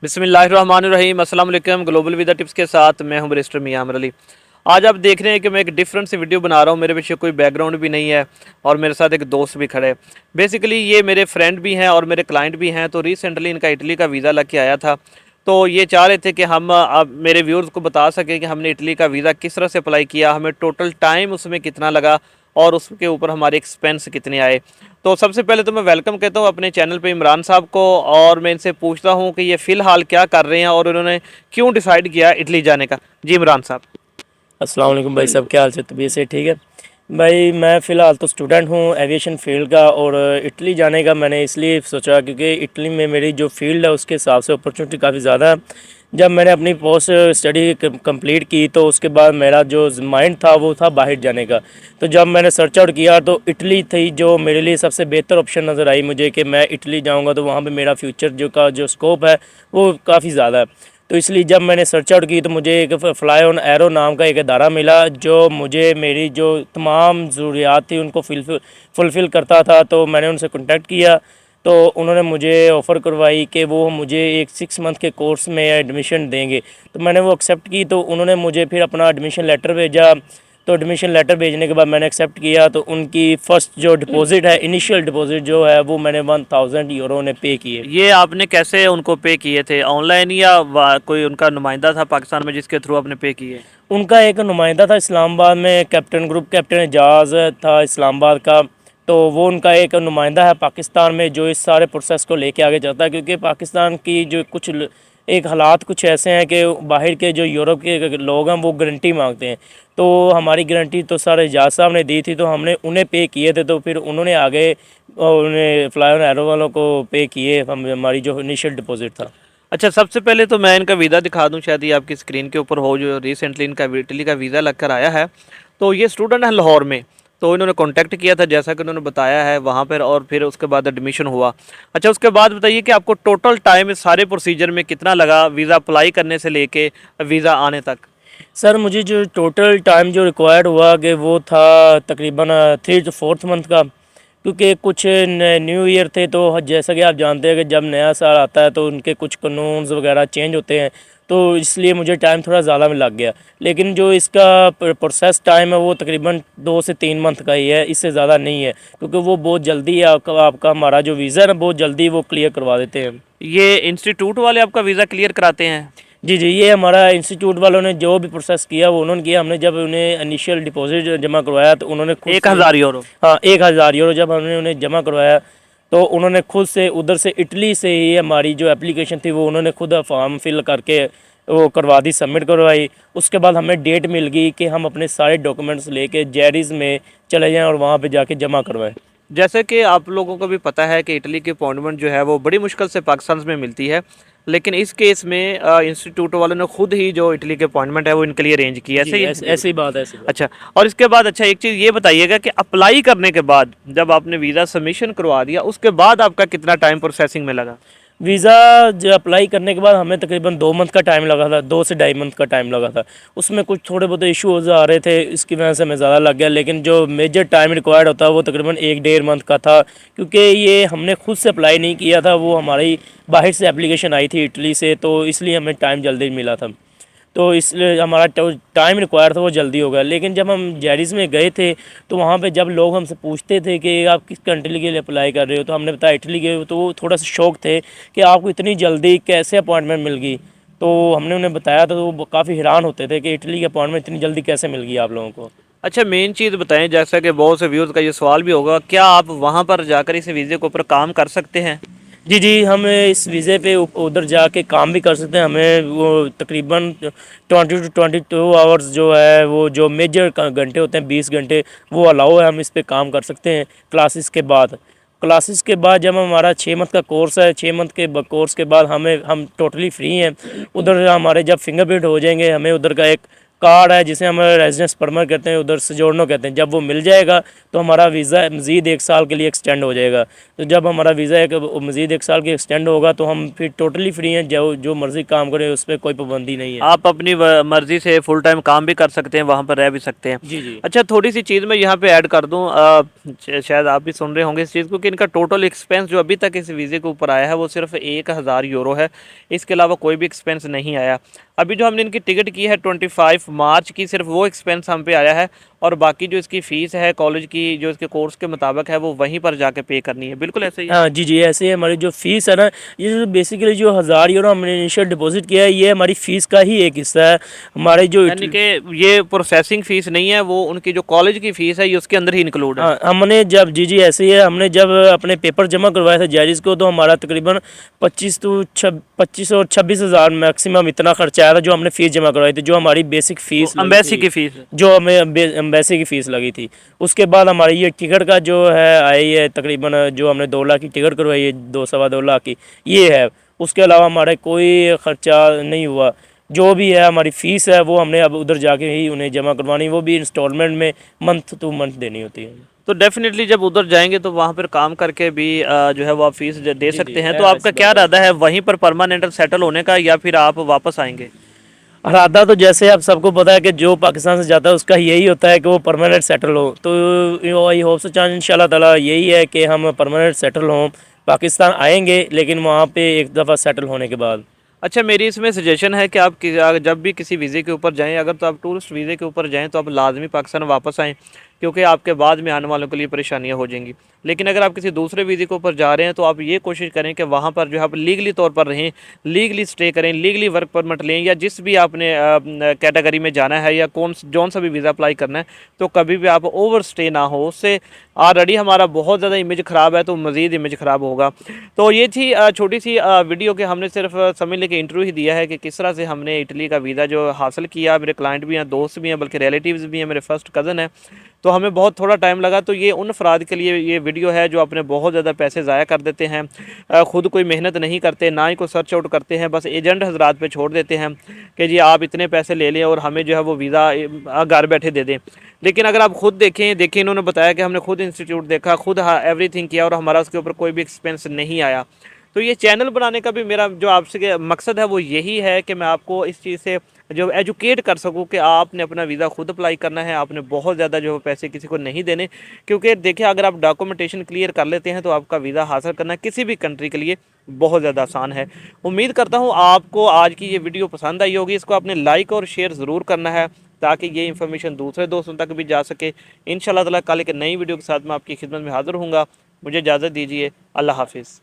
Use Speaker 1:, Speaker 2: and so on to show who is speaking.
Speaker 1: बिस्मिल्लाहिर्रहमानिर्रहीम अस्सलाम वालेकुम। ग्लोबल वीज़ा टिप्स के साथ मैं हूं बैरिस्टर मियां अमर अली। आज आप देख रहे हैं कि मैं एक डिफरेंट सी वीडियो बना रहा हूं। मेरे पीछे कोई बैकग्राउंड भी नहीं है और मेरे साथ एक दोस्त भी खड़े हैं। बेसिकली ये मेरे फ्रेंड भी हैं और मेरे क्लाइंट भी हैं। तो रिसेंटली इनका इटली का वीज़ा लग के आया था। तो ये चाह रहे थे कि हम अब मेरे व्यूअर्स को बता सकें कि हमने इटली का वीज़ा किस तरह से अप्लाई किया, हमें टोटल टाइम उसमें कितना लगा और उसके ऊपर हमारे एक्सपेंस कितने आए। तो सबसे पहले तो मैं वेलकम कहता हूँ अपने चैनल पे इमरान साहब को और मैं इनसे पूछता हूँ कि ये फ़िलहाल क्या कर रहे हैं और उन्होंने क्यों डिसाइड किया इटली जाने का। जी इमरान साहब।
Speaker 2: अस्सलाम वालेकुम भाई साहब, क्या हाल से तबीयत से ठीक है। भाई मैं फ़िलहाल तो स्टूडेंट हूँ एविएशन फील्ड का, और इटली जाने का मैंने इसलिए सोचा क्योंकि इटली में मेरी जो फील्ड है उसके हिसाब से अपॉर्चुनिटी काफ़ी ज़्यादा है। जब मैंने अपनी पोस्ट स्टडी कंप्लीट की तो उसके बाद मेरा जो माइंड था वो था बाहर जाने का। तो जब मैंने सर्च आउट किया तो इटली थी जो मेरे लिए सबसे बेहतर ऑप्शन नज़र आई मुझे कि मैं इटली जाऊँगा तो वहाँ पर मेरा फ्यूचर जो स्कोप है वो काफ़ी ज़्यादा है। तो इसलिए जब मैंने सर्च आउट की तो मुझे एक फ्लाई ऑन एरो नाम का एक अदारा मिला जो मुझे मेरी जो तमाम ज़रूरियात थी उनको फुलफ़िल करता था। तो मैंने उनसे कांटेक्ट किया तो उन्होंने मुझे ऑफ़र करवाई कि वो मुझे एक 6 मंथ के कोर्स में एडमिशन देंगे। तो मैंने वो एक्सेप्ट की, तो उन्होंने मुझे फिर अपना एडमिशन लेटर भेजा। तो एडमिशन लेटर भेजने के बाद मैंने एक्सेप्ट किया तो उनकी फ़र्स्ट जो डिपॉज़िट है, इनिशियल डिपॉज़िट जो है वो मैंने 1000 यूरो ने पे किए।
Speaker 1: ये आपने कैसे उनको पे किए थे, ऑनलाइन या कोई उनका नुमाइंदा था पाकिस्तान में जिसके थ्रू आपने पे किए?
Speaker 2: उनका एक नुमाइंदा था इस्लामाबाद में, कैप्टन ग्रुप कैप्टन एजाज था इस्लामाबाद का। तो वो उनका एक नुमाइंदा है पाकिस्तान में जो इस सारे प्रोसेस को लेके आगे चलता है, क्योंकि पाकिस्तान की जो एक हालात कुछ ऐसे हैं कि बाहर के जो यूरोप के लोग हैं वो गारंटी मांगते हैं। तो हमारी गारंटी तो सर एजाज साहब ने दी थी, तो हमने उन्हें पे किए थे। तो फिर उन्होंने आगे उन्हें फ्लाई ऑन एरो वालों को पे किए हमारी जो इनिशियल डिपॉजिट था।
Speaker 1: अच्छा, सबसे पहले तो मैं इनका वीज़ा दिखा दूं, शायद ये आपकी स्क्रीन के ऊपर हो, जो रिसेंटली इनका इटली का वीज़ा लग कर आया है। तो ये स्टूडेंट है लाहौर में। तो इन्होंने कांटेक्ट किया था जैसा कि उन्होंने बताया है वहाँ पर, और फिर उसके बाद एडमिशन हुआ। अच्छा, उसके बाद बताइए कि आपको टोटल टाइम इस सारे प्रोसीजर में कितना लगा, वीज़ा अप्लाई करने से लेके वीज़ा आने तक?
Speaker 2: सर मुझे जो टोटल टाइम जो रिक्वायर्ड हुआ कि वो था तकरीबन 3 to 4 मंथ का, क्योंकि कुछ न्यू ईयर थे। तो जैसा कि आप जानते हैं कि जब नया साल आता है तो उनके कुछ कानून्स वगैरह चेंज होते हैं, तो इसलिए मुझे टाइम थोड़ा ज़्यादा में लग गया। लेकिन जो इसका प्रोसेस टाइम है वो तकरीबन 2 से 3 मंथ का ही है, इससे ज़्यादा नहीं है, क्योंकि वो बहुत जल्दी आपका हमारा जो वीज़ा है ना बहुत जल्दी वो क्लियर करवा देते हैं।
Speaker 1: ये इंस्टीट्यूट वाले आपका वीज़ा क्लियर कराते हैं?
Speaker 2: जी जी, ये हमारा इंस्टीट्यूट वालों ने जो भी प्रोसेस किया वो उन्होंने किया। हमने जब उन्हें इनिशियल डिपॉजिट जमा करवाया तो उन्होंने खुद
Speaker 1: एक
Speaker 2: से,
Speaker 1: हज़ार यूरो
Speaker 2: हाँ 1000 यूरो जब हमने उन्हें जमा करवाया तो उन्होंने खुद से उधर से इटली से ही हमारी जो एप्लीकेशन थी वो उन्होंने खुद फॉर्म फिल करके वो करवा दी, सबमिट करवाई। उसके बाद हमें डेट मिल गई कि हम अपने सारे डॉक्यूमेंट्स लेके जेरिज़ में चले जाएँ और वहाँ पे जाके जमा करवाएं।
Speaker 1: जैसे कि आप लोगों को भी पता है कि इटली की अपॉइंटमेंट जो है वो बड़ी मुश्किल से पाकिस्तान में मिलती है, लेकिन इस केस में इंस्टीट्यूट वालों ने खुद ही जो इटली की अपॉइंटमेंट है वो इनके लिए अरेंज की है,
Speaker 2: जी
Speaker 1: ऐसे ही
Speaker 2: ऐसे
Speaker 1: है?
Speaker 2: ऐसी ही बात है, ऐसी बात।
Speaker 1: अच्छा, और इसके बाद अच्छा एक चीज़ ये बताइएगा कि अप्लाई करने के बाद जब आपने वीज़ा सबमिशन करवा दिया उसके बाद आपका कितना टाइम प्रोसेसिंग में लगा?
Speaker 2: वीज़ा जो अप्लाई करने के बाद हमें तकरीबन 2 मंथ का टाइम लगा था, 2 से 2.5 मंथ का टाइम लगा था। उसमें कुछ थोड़े बहुत इश्यूज़ आ रहे थे, इसकी वजह से हमें ज़्यादा लग गया। लेकिन जो मेजर टाइम रिक्वायर्ड होता है वो तकरीबन 1 डेढ़ मंथ का था, क्योंकि ये हमने खुद से अप्लाई नहीं किया था, वो हमारी बाहर से एप्लीकेशन आई थी इटली से, तो इसलिए हमें टाइम जल्दी मिला था। तो इसलिए हमारा टाइम रिक्वायर था वो जल्दी हो गया। लेकिन जब हम जेरिस में गए थे तो वहाँ पे जब लोग हमसे पूछते थे कि आप किस कंट्री के लिए अप्लाई कर रहे हो, तो हमने बताया इटली के हो, तो वो थोड़ा सा शौक थे कि आपको इतनी जल्दी कैसे अपॉइंटमेंट मिल गई। तो हमने उन्हें बताया तो वो काफ़ी हैरान होते थे कि इटली की अपॉइंटमेंट इतनी जल्दी कैसे मिल गई आप लोगों को।
Speaker 1: अच्छा, मेन चीज़ बताएं, जैसा कि बहुत से व्यूज़ का ये सवाल भी होगा, क्या आप वहाँ पर जाकर इस वीज़े के ऊपर काम कर सकते हैं?
Speaker 2: जी जी, हम इस वीज़े पे उधर जाके काम भी कर सकते हैं। हमें वो तकरीबन 20 to 22 आवर्स जो है वो जो मेजर घंटे होते हैं 20 घंटे वो अलाउ है, हम इस पे काम कर सकते हैं क्लासेस के बाद जब हमारा 6 मंथ का कोर्स है, 6 मंथ के कोर्स के बाद हम टोटली फ्री हैं। उधर हमारे जब फिंगरप्रिंट हो जाएंगे हमें उधर का एक कार्ड है जिसे हम रेजिडेंस परमिट कहते हैं, उधर सोजोर्नो कहते हैं, जब वो मिल जाएगा तो हमारा वीज़ा मज़ीद 1 साल के लिए एक्सटेंड हो जाएगा। तो जब हमारा वीज़ा एक मज़ीद 1 साल के एक्सटेंड होगा तो हम फिर टोटली फ्री हैं, जो मर्ज़ी काम करें उस पर कोई पाबंदी नहीं है।
Speaker 1: आप अपनी मर्जी से फुल टाइम काम भी कर सकते हैं, वहाँ पर रह भी सकते हैं।
Speaker 2: जी जी।
Speaker 1: अच्छा, थोड़ी सी चीज़ मैं यहाँ पे ऐड कर दूँ, शायद आप भी सुन रहे होंगे इस चीज़ को, कि इनका टोटल एक्सपेंस जो अभी तक इस वीज़े के ऊपर आया है वो सिर्फ 1000 यूरो है। इसके अलावा कोई भी एक्सपेंस नहीं आया। अभी जो हमने इनकी टिकट की है 25 मार्च की, सिर्फ वो एक्सपेंस हम पे आया है, और बाकी जो इसकी फ़ीस है कॉलेज की, जो इसके कोर्स के मुताबिक है, वो वहीं पर जाके पे करनी है। बिल्कुल ऐसे ही है।
Speaker 2: हाँ जी जी, ऐसे ही हमारी जो फ़ीस है ना, ये बेसिकली जो 1000 यूरो हमने इनिशियल डिपॉजिट किया है, ये हमारी फ़ीस का ही एक हिस्सा है। हमारे जो
Speaker 1: यानी कि ये प्रोसेसिंग फ़ीस नहीं है, वो उनकी जो कॉलेज की फ़ीस है ये उसके अंदर ही इंक्लूड है।
Speaker 2: हाँ, हमने जब जी जी ऐसे ही है, हमने जब अपने पेपर जमा करवाए थे जैरिस को, तो हमारा तकरीबन 25 और 26,000 मैक्सिमम इतना खर्चा आया था, जो हमने फ़ीस जमा करवाई थी, जो हमारी बेसिक फ़ीस
Speaker 1: एम्बेसी की फ़ीस है।
Speaker 2: जो हमें एम्बेसी की फ़ीस लगी थी। उसके बाद हमारी ये टिकट का जो है आई है, तकरीबन जो हमने 2 लाख की टिकट करवाई है, 2 सवा 2 लाख की, ये है। उसके अलावा हमारे कोई ख़र्चा नहीं हुआ। जो भी है हमारी फ़ीस है वो हमने अब उधर जाके ही उन्हें जमा करवानी, वो भी इंस्टॉलमेंट में मंथ टू मंथ देनी होती है।
Speaker 1: तो डेफिनेटली जब उधर जाएंगे तो वहाँ पर काम करके भी जो है वो आप फीस दे
Speaker 2: जी
Speaker 1: सकते
Speaker 2: जी,
Speaker 1: हैं। तो
Speaker 2: है
Speaker 1: आपका
Speaker 2: ऐसी
Speaker 1: क्या
Speaker 2: बात है।
Speaker 1: इरादा है, वहीं पर परमानेंट सेटल होने का, या फिर आप वापस आएंगे?
Speaker 2: इरादा तो जैसे आप सबको पता है कि जो पाकिस्तान से जाता है उसका यही होता है कि वो परमानेंट सेटल हो। तो आई होप सो चांस इंशाल्लाह ताला यही है कि हम परमानेंट सेटल हों, पाकिस्तान आएंगे लेकिन वहाँ पे एक दफ़ा सेटल होने के बाद।
Speaker 1: अच्छा, मेरी इसमें सजेशन है कि आप जब भी किसी वीज़े के ऊपर जाएं, अगर तो आप टूरिस्ट वीज़े के ऊपर जाएं तो आप लाजमी पाकिस्तान वापस आएँ, क्योंकि आपके बाद में आने वालों के लिए परेशानियां हो जाएंगी। लेकिन अगर आप किसी दूसरे वीज़े के ऊपर जा रहे हैं तो आप ये कोशिश करें कि वहाँ पर जो है आप लीगली तौर पर रहें, लीगली स्टे करें, लीगली वर्क परमिट लें, या जिस भी आपने कैटेगरी में जाना है या जौन सा भी वीज़ा अप्लाई करना है, तो कभी भी आप ओवर स्टे ना हो। उससे ऑलरेडी हमारा बहुत ज़्यादा इमेज ख़राब है, तो मज़ीद इमेज ख़राब होगा। तो ये थी छोटी सी वीडियो के, हमने सिर्फ समझने के इंटरव्यू ही दिया है कि किस तरह से हमने इटली का वीज़ा जो हासिल किया। मेरे क्लाइंट भी हैं, दोस्त भी हैं, बल्कि रिलेटिव्स भी हैं, मेरे फर्स्ट कज़न है। तो हमें बहुत थोड़ा टाइम लगा। तो ये उन अफराद के लिए ये वीडियो है जो अपने बहुत ज़्यादा पैसे ज़ाया कर देते हैं, ख़ुद कोई मेहनत नहीं करते, ना ही कोई सर्च आउट करते हैं, बस एजेंट हजरात पे छोड़ देते हैं कि जी आप इतने पैसे ले लें और हमें जो है वो वीज़ा घर बैठे दे दें। लेकिन अगर आप खुद देखें, इन्होंने बताया कि हमने खुद इंस्टीट्यूट देखा, खुद एवरीथिंग किया, और हमारा उसके ऊपर कोई भी एक्सपेंस नहीं आया। तो ये चैनल बनाने का भी मेरा जो आपसे मकसद है वो यही है कि मैं आपको इस चीज़ से जो एजुकेट कर सकूं कि आपने अपना वीज़ा खुद अप्लाई करना है, आपने बहुत ज़्यादा जो पैसे किसी को नहीं देने। क्योंकि देखिए, अगर आप डॉक्यूमेंटेशन क्लियर कर लेते हैं तो आपका वीज़ा हासिल करना किसी भी कंट्री के लिए बहुत ज़्यादा आसान है। उम्मीद करता हूँ आपको आज की ये वीडियो पसंद आई होगी। इसको आपने लाइक और शेयर ज़रूर करना है ताकि ये इन्फॉर्मेशन दूसरे दोस्तों तक भी जा सके। इंशाल्लाह ताला कल एक नई वीडियो के साथ मैं आपकी खिदमत में हाज़िर हूँगा। मुझे इजाज़त दीजिए। अल्लाह हाफिज़।